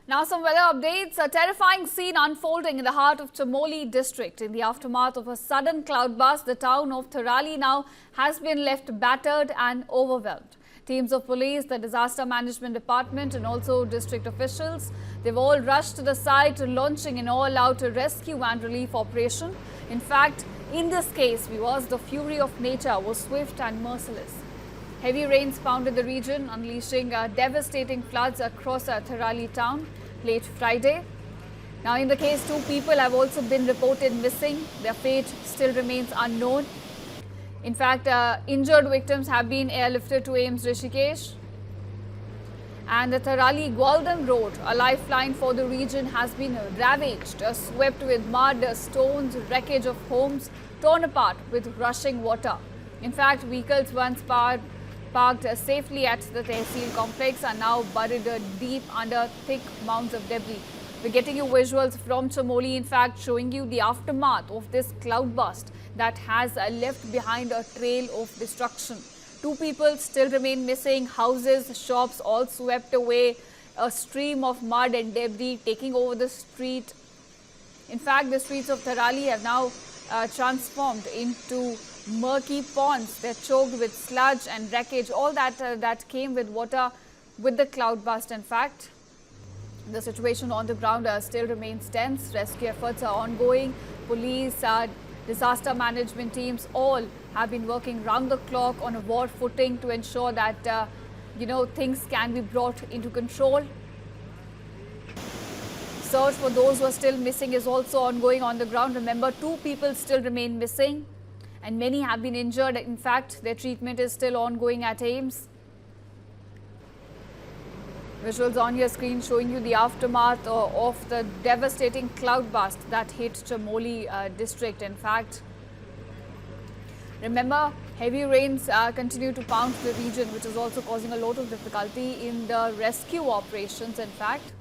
Now some weather updates. A terrifying scene unfolding in the heart of Chamoli district. In the aftermath of a sudden cloudburst, the town of Tharali now has been left battered and overwhelmed. Teams of police, the disaster management department and also district officials, they've all rushed to the site, launching an all-out rescue and relief operation. In fact, in this case, viewers, the fury of nature was swift and merciless. Heavy rains pounded the region, unleashing devastating floods across Tharali town late Friday. Now, in the case, 2 people have also been reported missing. Their fate still remains unknown. In fact, injured victims have been airlifted to AIIMS Rishikesh. And the Tharali Gwaldam Road, a lifeline for the region, has been ravaged, swept with mud, stones, wreckage of homes, torn apart with rushing water. In fact, vehicles once parked safely at the Tehsil complex are now buried deep under thick mounds of debris. We're getting you visuals from Chamoli, in fact, showing you the aftermath of this cloudburst that has left behind a trail of destruction. 2 people still remain missing, houses, shops all swept away, a stream of mud and debris taking over the street. In fact, the streets of Tharali have now transformed into murky ponds. They're choked with sludge and wreckage, all that came with water with the cloudburst. In fact, the situation on the ground still remains tense. Rescue efforts are ongoing. Police, disaster management teams all have been working round the clock on a war footing to ensure that things can be brought into control. Search for those who are still missing is also ongoing on the ground. Remember, 2 people still remain missing and many have been injured. In fact, their treatment is still ongoing at AIIMS. Visuals on your screen showing you the aftermath of the devastating cloudburst that hit Chamoli district. In fact, remember, heavy rains continue to pound the region, which is also causing a lot of difficulty in the rescue operations, in fact.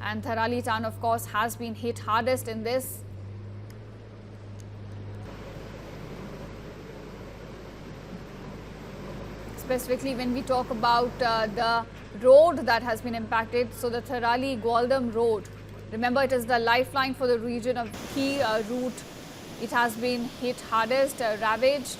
And Tharali town, of course, has been hit hardest in this. Specifically, when we talk about the road that has been impacted, so the Tharali Gwaldam Road, remember, it is the lifeline for the region, of key route. It has been hit hardest, ravaged.